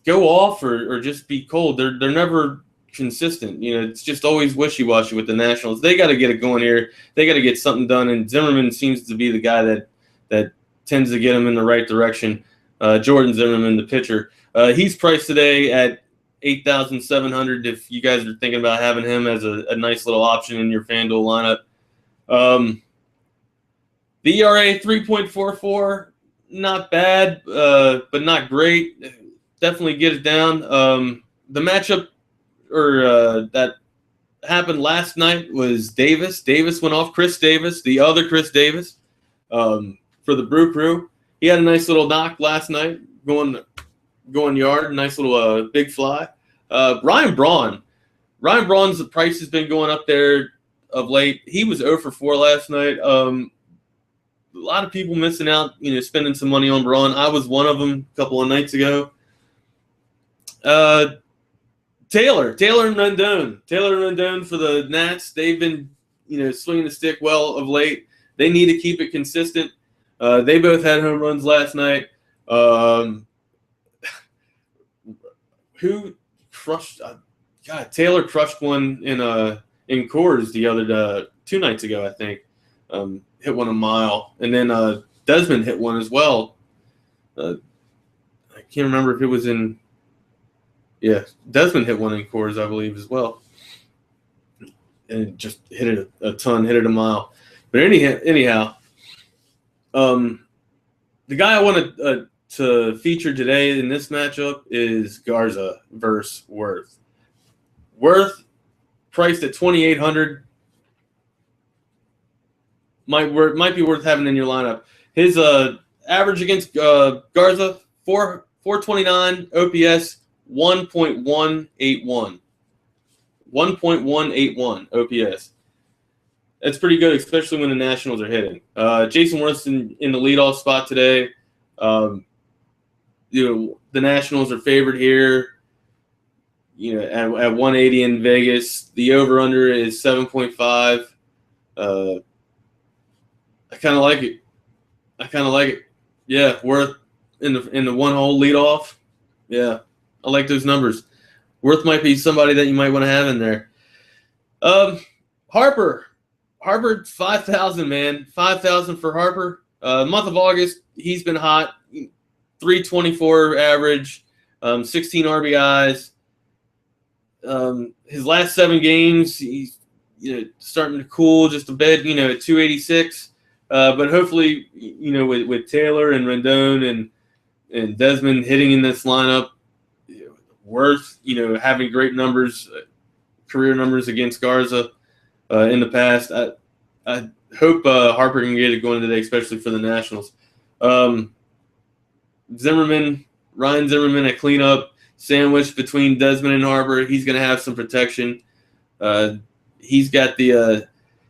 go off or just be cold. They're never consistent. It's just always wishy-washy with the Nationals. They got to get it going here. They got to get something done, and Zimmerman seems to be the guy that tends to get him in the right direction. Jordan Zimmerman, the pitcher. He's priced today at $8,700 if you guys are thinking about having him as a nice little option in your FanDuel lineup. The ERA, 3.44, not bad, but not great. Definitely get it down. The matchup that happened last night was Davis. Davis went off. Chris Davis, the other Chris Davis, for the Brew Crew. He had a nice little knock last night, going yard, nice little big fly. Ryan Braun. Ryan Braun's price has been going up there of late. He was 0 for 4 last night. A lot of people missing out, spending some money on Braun. I was one of them a couple of nights ago. Taylor Rendon for the Nats. They've been, swinging the stick well of late. They need to keep it consistent. They both had home runs last night. Who crushed? God, Taylor crushed one in Coors the other 2 nights ago, I think. Hit one a mile, and then Desmond hit one as well. I can't remember if it was in. Yeah, Desmond hit one in Coors, I believe, as well, and just hit it a ton, hit it a mile. But anyhow, the guy I wanted to feature today in this matchup is Garza versus Worth. Worth priced at $2,800. Might be worth having in your lineup. His average against Garza, 429 OPS, 1.181. 1.181 OPS. That's pretty good, especially when the Nationals are hitting. Jason Worth's in the leadoff spot today. The Nationals are favored here. At 180 in Vegas. The over/under is 7.5. I kind of like it. Yeah, Worth in the one hole leadoff. Yeah, I like those numbers. Worth might be somebody that you might want to have in there. Harper Harper, 5,000, man. 5,000 for Harper. Month of August, he's been hot. 324 average, 16 RBIs. His last 7 games, he's starting to cool just a bit, at 286. But hopefully, with Taylor and Rendon and Desmond hitting in this lineup, Worth, having great numbers, career numbers against Garza in the past. I hope Harper can get it going today, especially for the Nationals. Ryan Zimmerman at cleanup, sandwiched between Desmond and Harper. He's going to have some protection. He's got the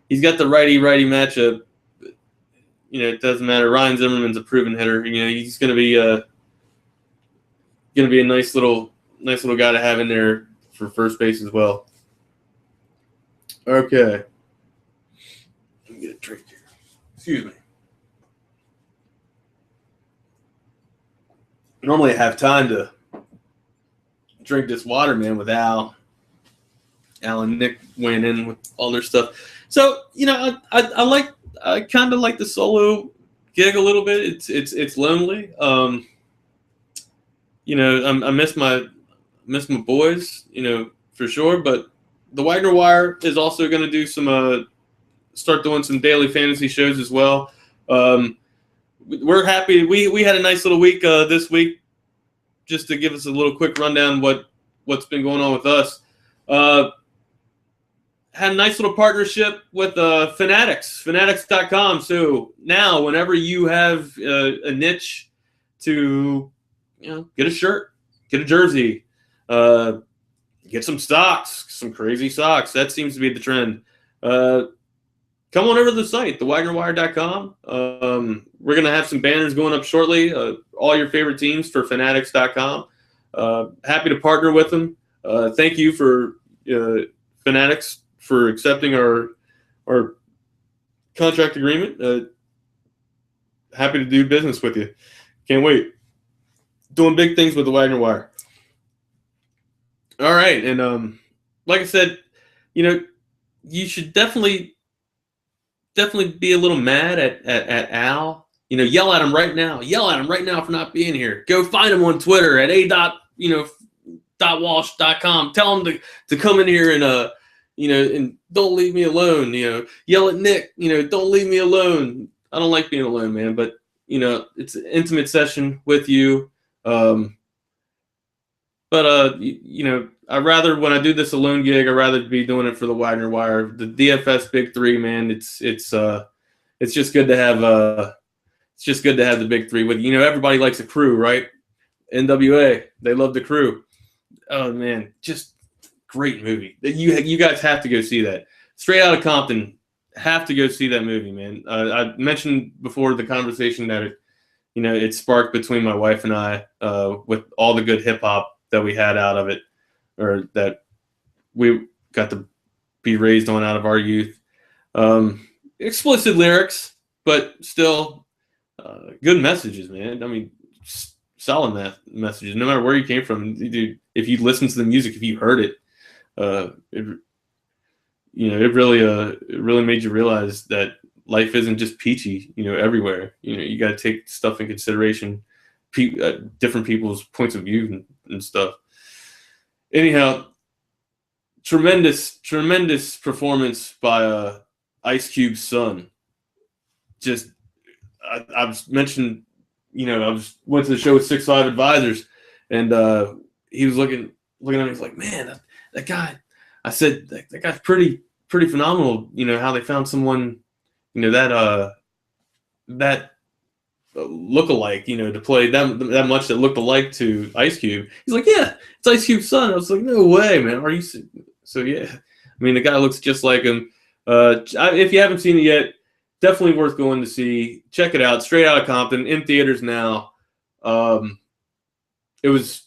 righty matchup. It doesn't matter. Ryan Zimmerman's a proven hitter. He's going to be a nice little guy to have in there for first base as well. Okay. Let me get a drink here. Excuse me. Normally I have time to drink this water, man, with Al and Nick weighing in with all their stuff. So, I kind of like the solo gig a little bit. It's lonely. I miss my boys, for sure. But the Wagner Wire is also going to do start doing some daily fantasy shows as well. We're happy. We had a nice little week this week. Just to give us a little quick rundown what's been going on with us. Had a nice little partnership with Fanatics.com. So now whenever you have a niche to get a shirt, get a jersey, get some socks, some crazy socks. That seems to be the trend. Come on over to the site, thewagnerwire.com. We're going to have some banners going up shortly. All your favorite teams for Fanatics.com. Happy to partner with them. Thank you for Fanatics for accepting our contract agreement. Happy to do business with you. Can't wait. Doing big things with the Wagner Wire. All right, and like I said, you should definitely be a little mad at Al. Yell at him right now. Yell at him right now for not being here. Go find him on Twitter at a.walsh.com. Tell him to come in here and and don't leave me alone. Yell at Nick. Don't leave me alone. I don't like being alone, man. But it's an intimate session with you. I rather, when I do this alone gig, I'd rather be doing it for the Wagner Wire. The DFS BIG3, man, it's just good to have the BIG3 with you. Everybody likes a crew, right? NWA, they love the crew. Oh man, just great movie. You guys have to go see that. Straight Outta Compton, have to go see that movie, man. I mentioned before the conversation that it sparked between my wife and I with all the good hip hop that we had out of it, or that we got to be raised on out of our youth. Explicit lyrics, but still good messages, man. I mean, solid messages, no matter where you came from. Dude, if you listen to the music, if you heard it, it really made you realize that life isn't just peachy, everywhere. You got to take stuff in consideration, different people's points of view and stuff. Anyhow, tremendous performance by Ice Cube's son. Just, I've mentioned, I went to the show with 6'5" Advisors, and he was looking at me. He's like, man, that guy. I said, that guy's pretty phenomenal. How they found someone, that look-alike, to play that much that looked alike to Ice Cube. He's like, yeah, it's Ice Cube's son. I was like, no way, man. Are you? So yeah, I mean, the guy looks just like him. If you haven't seen it yet, definitely worth going to see. Check it out. Straight Outta Compton, in theaters now. It was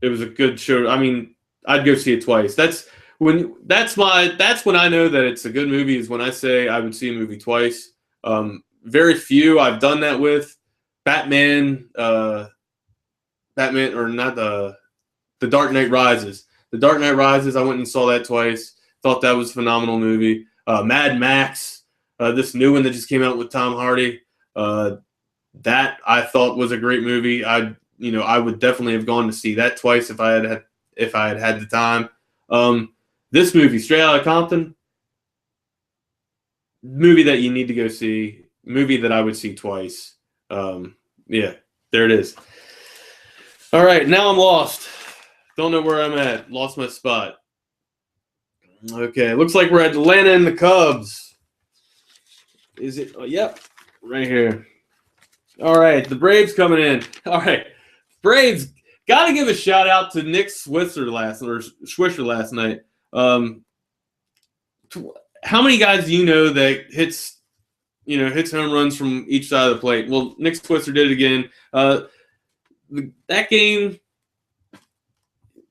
a good show. I mean, I'd go see it twice. That's when I know that it's a good movie, is when I say I would see a movie twice. Very few I've done that with. Batman, or not, The Dark Knight Rises. The Dark Knight Rises, I went and saw that twice. Thought that was a phenomenal movie. Mad Max, this new one that just came out with Tom Hardy. That I thought was a great movie. I would definitely have gone to see that twice if I had had the time. This movie, Straight Outta Compton, movie that you need to go see. Movie that I would see twice. Yeah, there it is. All right, now I'm lost. Don't know where I'm at. Lost my spot. Okay, looks like we're at Atlanta and the Cubs. Is it? Oh, yep, right here. All right, the Braves coming in. All right, Braves, got to give a shout out to Nick Swisher last night. How many guys do you know that hits home runs from each side of the plate? Well, Nick Swisher did it again. That game,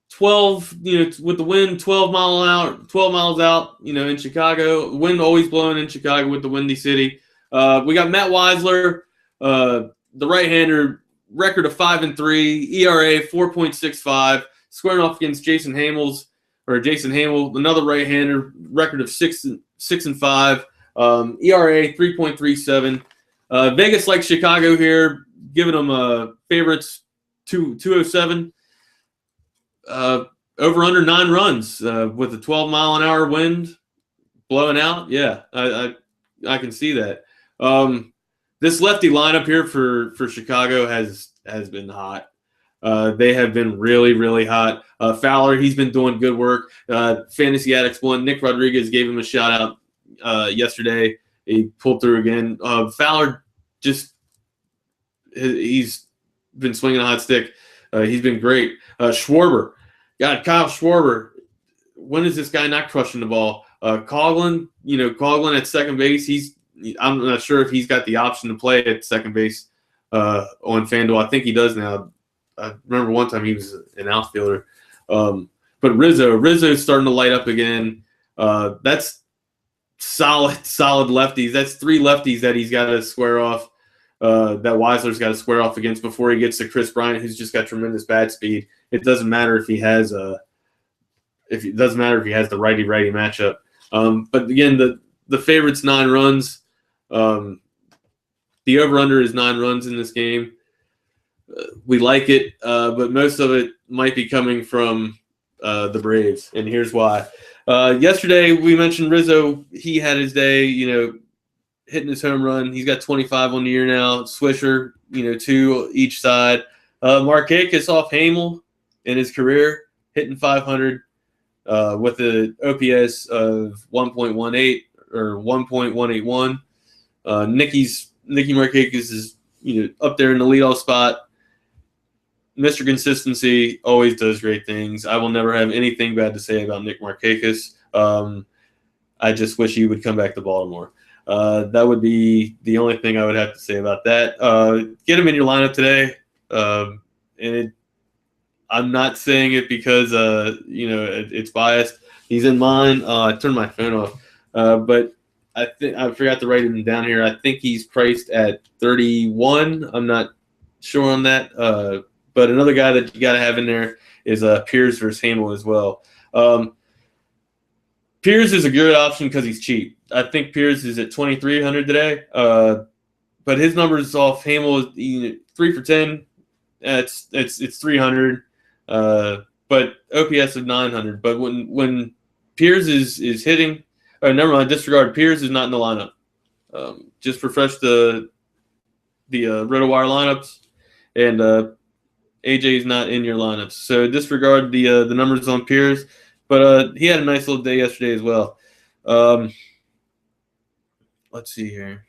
12, with the wind 12 miles out, in Chicago. Wind always blowing in Chicago with the windy city. We got Matt Weisler, the right-hander, record of 5-3, ERA 4.65, squaring off against Jason Hamel, another right-hander, record of 6-5, ERA 3.37. Vegas likes Chicago here, giving them favorites 207. Over under 9 runs with a 12-mile-an-hour wind blowing out. Yeah, I can see that. This lefty lineup here for Chicago has been hot. They have been really, really hot. Fowler, he's been doing good work. Fantasy Addicts won. Nick Rodriguez gave him a shout out yesterday. He pulled through again. Fowler he's been swinging a hot stick. He's been great. Schwarber, Kyle Schwarber. When is this guy not crushing the ball? Coughlin at second base. I'm not sure if he's got the option to play at second base on FanDuel. I think he does now. I remember one time he was an outfielder. But Rizzo's starting to light up again. That's solid lefties. That's 3 lefties that he's got to square off. That Weisler's got to square off against before he gets to Chris Bryant, who's just got tremendous bat speed. It doesn't matter if he has the righty matchup. But again, the favorite's 9 runs. The over/under is 9 runs in this game. We like it, but most of it might be coming from the Braves, and here's why. Yesterday we mentioned Rizzo. He had his day, hitting his home run. He's got 25 on the year now. Swisher, 2 each side. Markakis off Hamel in his career, hitting 500 with an OPS of 1.18 or 1.181. Nicky Markakis is up there in the leadoff spot. Mr. Consistency always does great things. I will never have anything bad to say about Nick Markakis. I just wish he would come back to Baltimore. That would be the only thing I would have to say about that. Get him in your lineup today. I'm not saying it because it's biased. He's in mine. I turned my phone off, but I think I forgot to write him down here. I think he's priced at 31. I'm not sure on that. But another guy that you got to have in there is Piers versus Hamel as well. Piers is a good option because he's cheap. I think Piers is at 2,300 today. But his numbers off Hamel is 3 for 10. It's 300. But OPS of 900. But when Piers is hitting, never mind, disregard. Piers is not in the lineup. Just refresh the RotoWire lineups, and AJ is not in your lineups. So disregard the numbers on Piers. But he had a nice little day yesterday as well. Let's see here.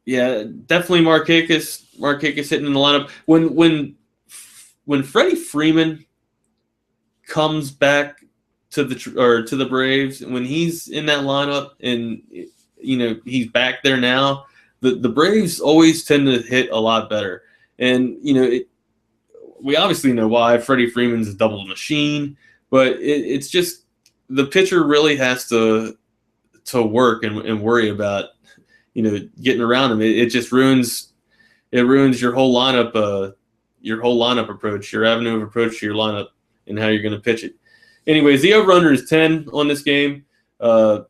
Yeah, definitely Markakis hitting in the lineup. When Freddie Freeman comes back to the Braves, when he's in that lineup and he's back there now, the Braves always tend to hit a lot better. And we obviously know why. Freddie Freeman's a double machine, but it's just the pitcher really has to work and worry about getting around him. It just ruins your whole lineup approach, your avenue of approach to your lineup, and how you're going to pitch it. Anyways, the over-under is 10 on this game. The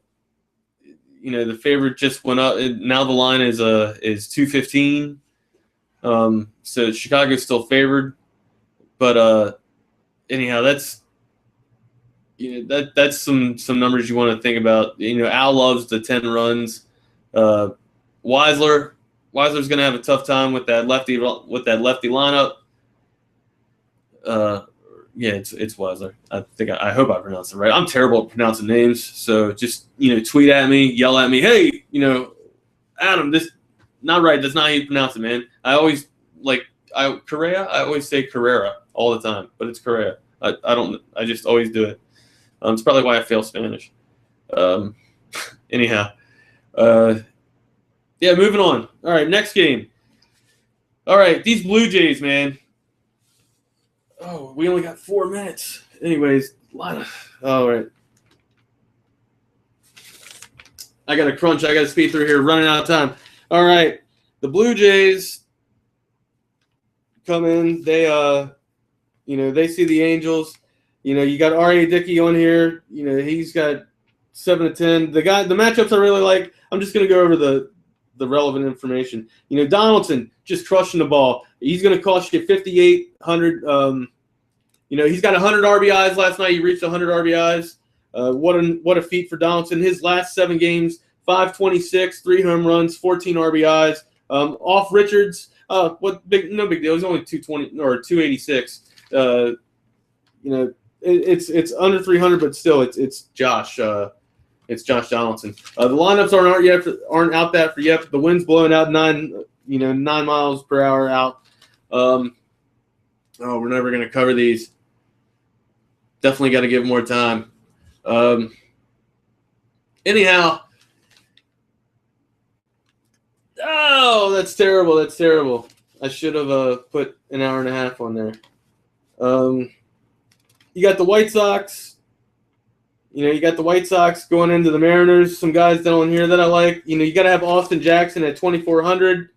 favorite just went up. Now the line is 215. So Chicago's still favored. But anyhow, that's some numbers you want to think about. Al loves the 10 runs. Weisler's going to have a tough time with that lefty lineup. It's Weisler. I hope I pronounced it right. I'm terrible at pronouncing names, so just tweet at me, yell at me, hey, Adam, this not right. That's not how you pronounce it, man. I always Correa. I always say Carrera all the time, but it's Correa. I just always do it. It's probably why I fail Spanish. Anyhow, moving on. All right, next game. All right, these Blue Jays, man. Oh, we only got 4 minutes. Anyways, all right. I got to crunch. I got to speed through here. Running out of time. All right, the Blue Jays come in. They they see the Angels. You got R.A. Dickey on here. He's got 7 to 10. The matchups I really like. I'm just gonna go over the relevant information. Donaldson just crushing the ball. He's gonna cost you 5,800. He's got 100 RBIs last night. He reached 100 RBIs. What a feat for Donaldson. His last 7 games, 526, 3 home runs, 14 RBIs. Off Richards. No big deal. He's only 220 or 286. It's under 300, but still, it's Josh. It's Josh Donaldson. The lineups aren't out that for yet. The wind's blowing out 9 miles per hour out. We're never gonna cover these. Definitely got to give more time. Anyhow. Oh, that's terrible. That's terrible. I should have put an hour and a half on there. You got the White Sox. You got the White Sox going into the Mariners. Some guys down here that I like. You got to have Austin Jackson at 2,400.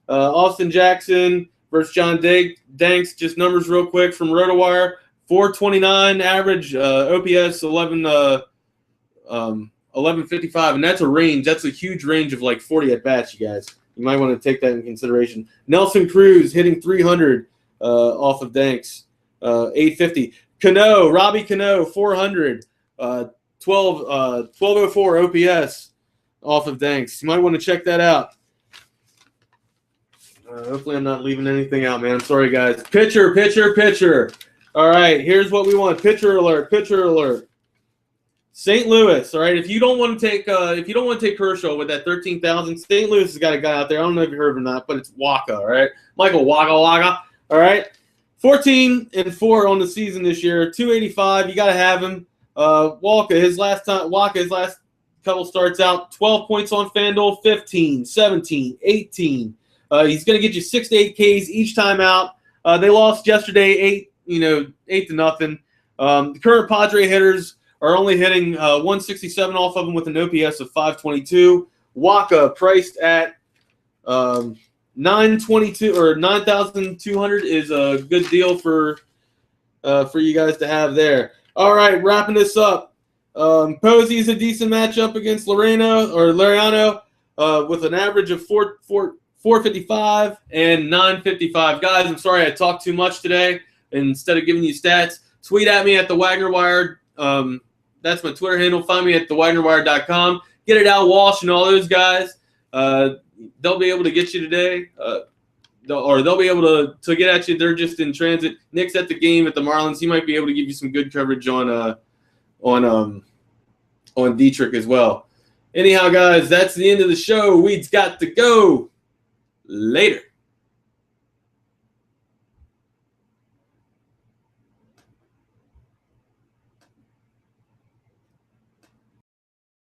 Austin Jackson versus John Danks. Just numbers real quick from RotoWire. 429 average, OPS 1155, and that's a range. That's a huge range of like 40 at bats, you guys. You might want to take that in consideration. Nelson Cruz hitting 300 off of Danks, 850. Robbie Cano, 400, 1204 OPS off of Danks. You might want to check that out. Hopefully I'm not leaving anything out, man. I'm sorry, guys. Pitcher. All right, here's what we want. Pitcher alert. St. Louis. All right, if you don't want to take Kershaw with that 13,000, St. Louis has got a guy out there. I don't know if you heard of him or not, but it's Waka. All right, Michael Waka. All right, 14-4 on the season this year. 285. You got to have him. Waka. His last couple starts out, 12 points on FanDuel, 15, 17, 18. He's going to get you 6 to 8 Ks each time out. They lost yesterday 8-0. The current Padre hitters are only hitting 167 off of him with an OPS of 522. Waka priced at 922 or 9,200 is a good deal for you guys to have there. All right, wrapping this up. Posey is a decent matchup against Laureano with an average of 455 and 955. Guys, I'm sorry I talked too much today. Instead of giving you stats, tweet at me at the Wagner Wire. That's my Twitter handle. Find me at thewagnerwire.com. Get it out, Walsh and all those guys. They'll be able to get you today, they'll be able to get at you. They're just in transit. Nick's at the game at the Marlins. He might be able to give you some good coverage on Dietrich as well. Anyhow, guys, that's the end of the show. We've got to go. Later.